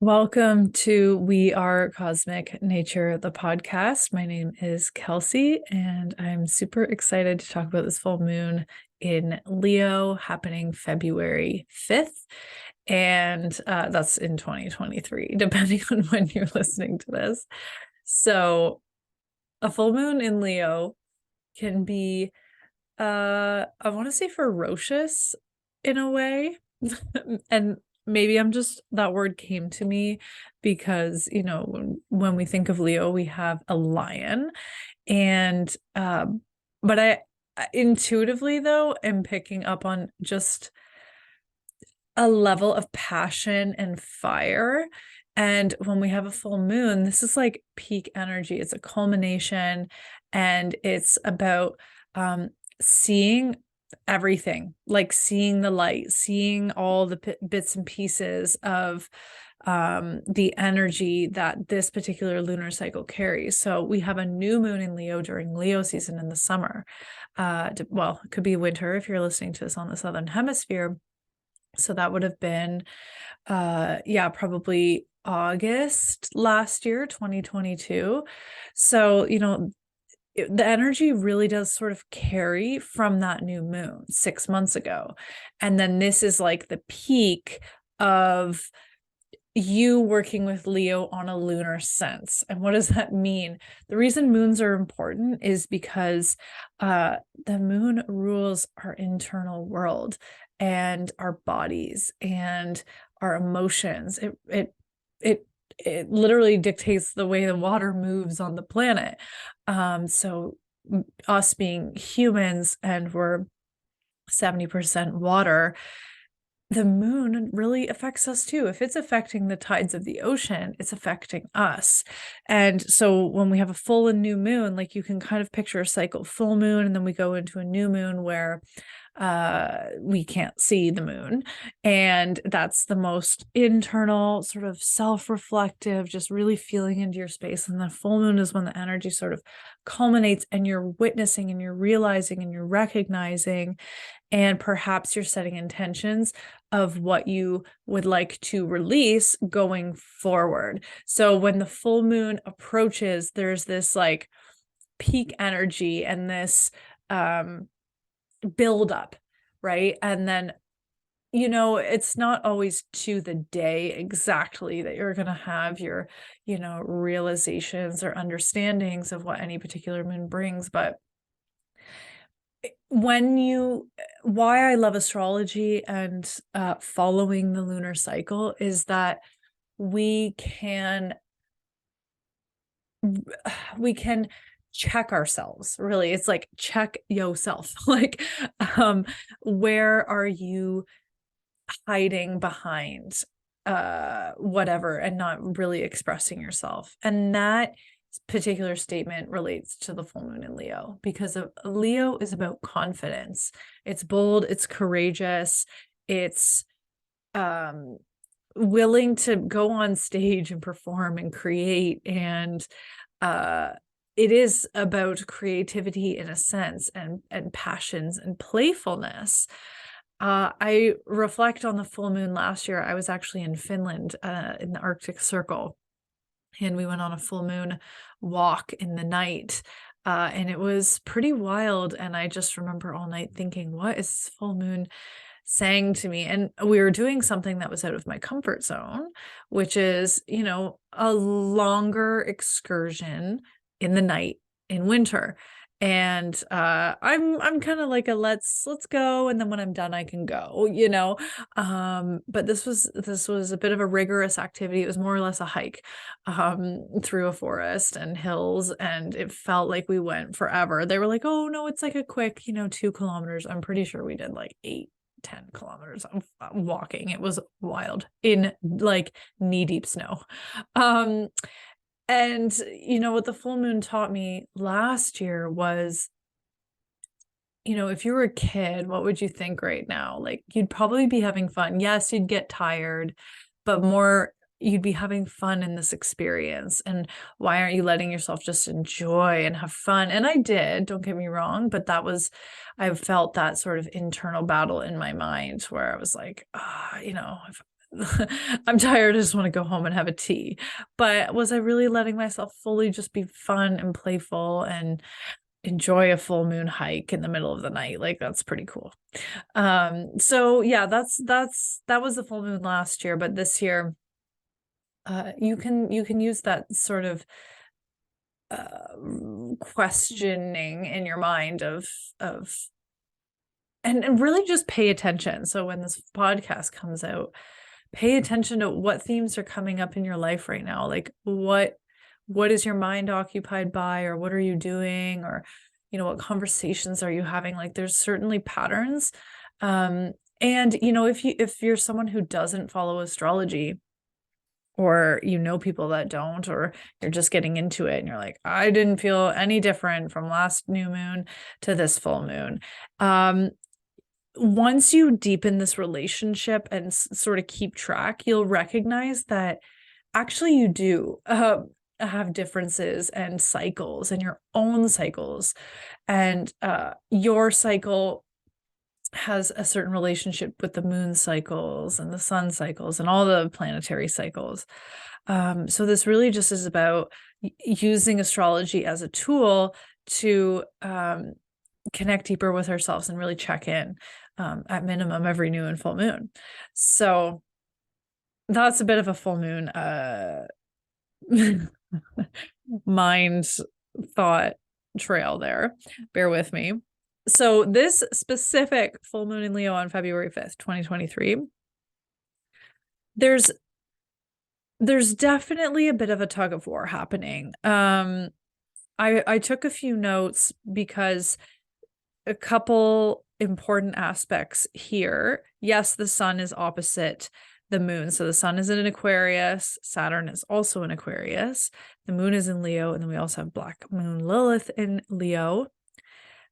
Welcome to We Are Cosmic Nature, the podcast. My name is Kelsey, and I'm super excited to talk about this full moon in Leo happening February 5th. And that's in 2023, depending on when you're listening to this. So, a full moon in Leo can be, I want to say ferocious in a way. And maybe that word came to me because, when we think of Leo, we have a lion. And, but I intuitively, though, am picking up on just a level of passion and fire. And when we have a full moon, this is like peak energy. It's a culmination, and it's about seeing everything, like seeing the light, seeing all the bits and pieces of the energy that this particular lunar cycle carries. So we have a new moon in Leo during Leo season in the summer. Well, it could be winter if you're listening to this on the Southern Hemisphere. So that would have been, probably August last year, 2022. So, the energy really does sort of carry from that new moon 6 months ago. And then this is like the peak of you working with Leo on a lunar sense. And what does that mean? The reason moons are important is because the moon rules our internal world and our bodies and our emotions. It literally dictates the way the water moves on the planet. So us being humans, and we're 70% water, the moon really affects us too. If it's affecting the tides of the ocean, it's affecting us. And so when we have a full and new moon, like you can kind of picture a cycle: full moon, and then we go into a new moon where we can't see the moon. And that's the most internal, sort of self-reflective, just really feeling into your space. And the full moon is when the energy sort of culminates, and you're witnessing and you're realizing and you're recognizing, and perhaps you're setting intentions of what you would like to release going forward. So when the full moon approaches, there's this like peak energy and this build up, right? And then, it's not always to the day exactly that you're going to have your, realizations or understandings of what any particular moon brings. But why I love astrology and following the lunar cycle is that we can check ourselves. Really, it's like check yourself. Like, where are you hiding behind whatever and not really expressing yourself? And that particular statement relates to the full moon in Leo, because Leo is about confidence. It's bold, it's courageous, it's willing to go on stage and perform and create, and it is about creativity in a sense, and passions and playfulness. I reflect on the full moon last year. I was actually in Finland in the Arctic Circle, and we went on a full moon walk in the night, and it was pretty wild. And I just remember all night thinking, what is this full moon saying to me? And we were doing something that was out of my comfort zone, which is, a longer excursion in the night in winter. And I'm kind of like a let's go, and then when I'm done I can go, but this was a bit of a rigorous activity. It was more or less a hike through a forest and hills, and it felt like we went forever. They were like, oh no, it's like a quick 2 kilometers. I'm pretty sure we did like 8-10 kilometers of walking. It was wild in like knee-deep snow. And what the full moon taught me last year was, if you were a kid, what would you think right now? Like, you'd probably be having fun. Yes, you'd get tired, but more, you'd be having fun in this experience. And why aren't you letting yourself just enjoy and have fun? And I did, don't get me wrong, but I felt that sort of internal battle in my mind where I was like, I'm tired, I just want to go home and have a tea. But was I really letting myself fully just be fun and playful and enjoy a full moon hike in the middle of the night? Like, that's pretty cool. So yeah, that was the full moon last year, but this year, you can use that sort of questioning in your mind of and really just pay attention. So when this podcast comes out, pay attention to what themes are coming up in your life right now. Like, what is your mind occupied by, or what are you doing, or what conversations are you having? Like, there's certainly patterns. And if you're someone who doesn't follow astrology, or people that don't, or you're just getting into it and you're like, I didn't feel any different from last new moon to this full moon. Once you deepen this relationship and sort of keep track, you'll recognize that actually you do have differences and cycles, and your own cycles, and your cycle has a certain relationship with the moon cycles and the sun cycles and all the planetary cycles. So this really just is about using astrology as a tool to connect deeper with ourselves and really check in at minimum every new and full moon. So that's a bit of a full moon mind thought trail there. Bear with me. So this specific full moon in Leo on February 5th, 2023, there's definitely a bit of a tug of war happening. I took a few notes because a couple important aspects here. Yes, the sun is opposite the moon. So the sun is in an Aquarius, Saturn is also in Aquarius, the moon is in Leo, and then we also have Black Moon Lilith in Leo.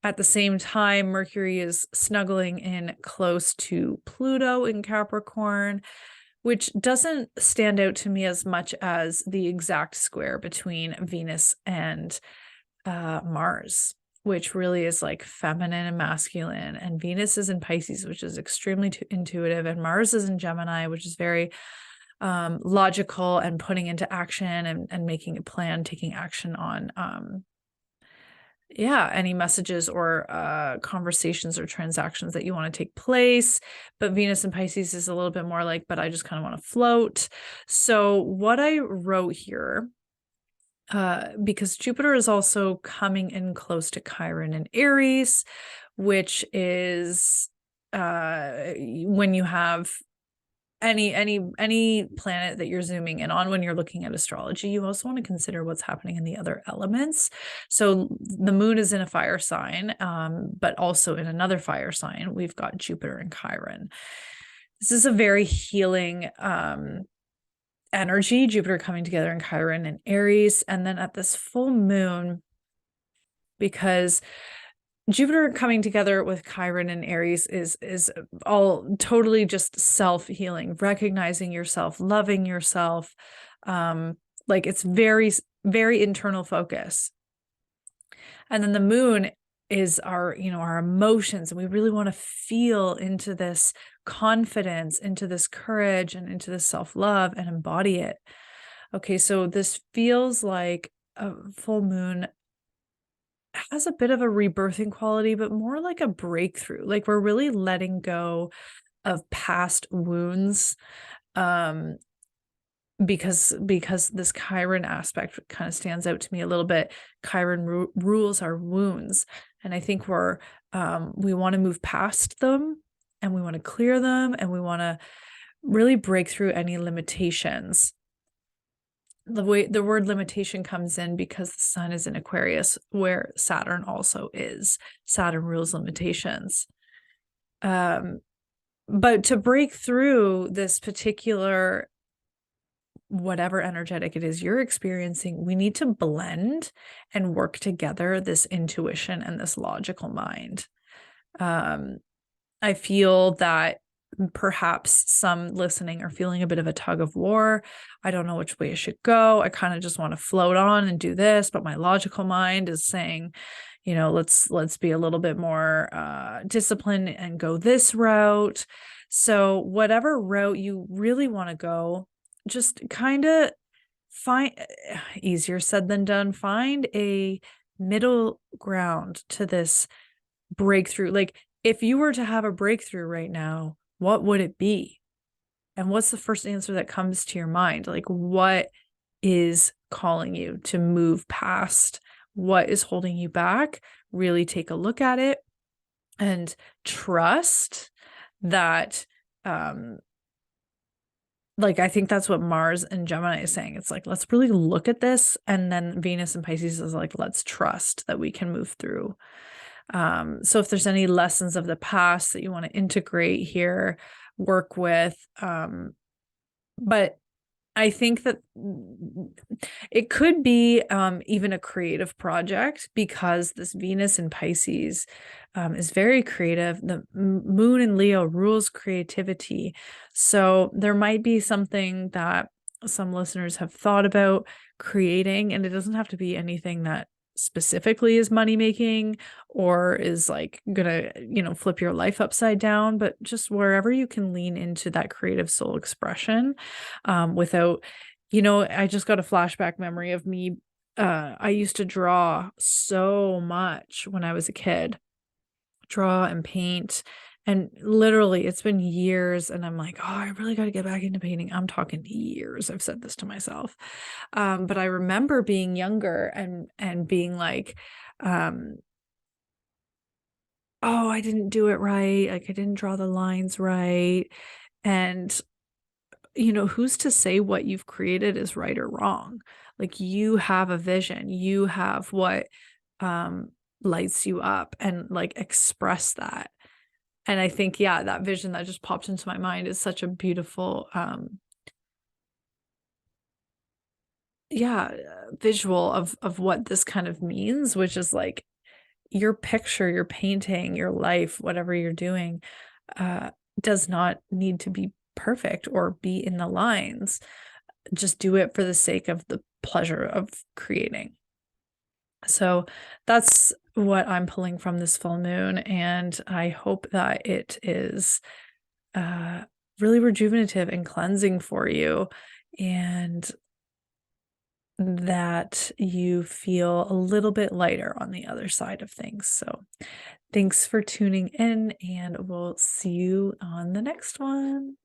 At the same time, Mercury is snuggling in close to Pluto in Capricorn, which doesn't stand out to me as much as the exact square between Venus and Mars, which really is like feminine and masculine. And Venus is in Pisces, which is extremely intuitive, and Mars is in Gemini, which is very logical and putting into action and making a plan, taking action on any messages or conversations or transactions that you want to take place. But Venus in Pisces is a little bit more like, but I just kind of want to float. So what I wrote here, because Jupiter is also coming in close to Chiron and Aries, which is when you have any planet that you're zooming in on when you're looking at astrology, you also want to consider what's happening in the other elements. So the moon is in a fire sign, but also in another fire sign, we've got Jupiter and Chiron. This is a very healing energy, Jupiter coming together in Chiron and Aries. And then at this full moon, because Jupiter coming together with Chiron and Aries is all totally just self-healing, recognizing yourself, loving yourself. Like, it's very, very internal focus. And then the moon is our emotions. And we really want to feel into this confidence, into this courage, and into this self-love and embody it. Okay, so this feels like a full moon has a bit of a rebirthing quality, but more like a breakthrough. Like, we're really letting go of past wounds, because this Chiron aspect kind of stands out to me a little bit. Chiron rules our wounds, and I think we want to move past them, and we want to clear them, and we want to really break through any limitations. The word limitation comes in because the sun is in Aquarius, where Saturn also is. Saturn rules limitations. But to break through this particular, whatever energetic it is you're experiencing, we need to blend and work together this intuition and this logical mind. I feel that perhaps some listening are feeling a bit of a tug of war. I don't know which way I should go. I kind of just want to float on and do this, but my logical mind is saying, let's be a little bit more disciplined and go this route. So whatever route you really want to go, just kind of find, easier said than done, find a middle ground to this breakthrough. Like, if you were to have a breakthrough right now, what would it be? And what's the first answer that comes to your mind? Like, what is calling you to move past? What is holding you back? Really take a look at it and trust that, like, I think that's what Mars and Gemini is saying. It's like, let's really look at this. And then Venus and Pisces is like, let's trust that we can move through. So if there's any lessons of the past that you want to integrate here, work with, but I think that it could be even a creative project, because this Venus in Pisces is very creative. The moon in Leo rules creativity. So there might be something that some listeners have thought about creating, and it doesn't have to be anything that specifically is money making or is like gonna, flip your life upside down, but just wherever you can lean into that creative soul expression, without, I just got a flashback memory of me. I used to draw so much when I was a kid, draw and paint. And literally, it's been years, and I'm like, oh, I really got to get back into painting. I'm talking years. I've said this to myself. But I remember being younger and being like, oh, I didn't do it right. Like, I didn't draw the lines right. And, who's to say what you've created is right or wrong? Like, you have a vision, you have what lights you up, and like express that. And I think, yeah, that vision that just popped into my mind is such a beautiful, visual of what this kind of means, which is like your picture, your painting, your life, whatever you're doing, uh, does not need to be perfect or be in the lines. Just do it for the sake of the pleasure of creating. So that's what I'm pulling from this full moon. And I hope that it is really rejuvenative and cleansing for you, and that you feel a little bit lighter on the other side of things. So thanks for tuning in, and we'll see you on the next one.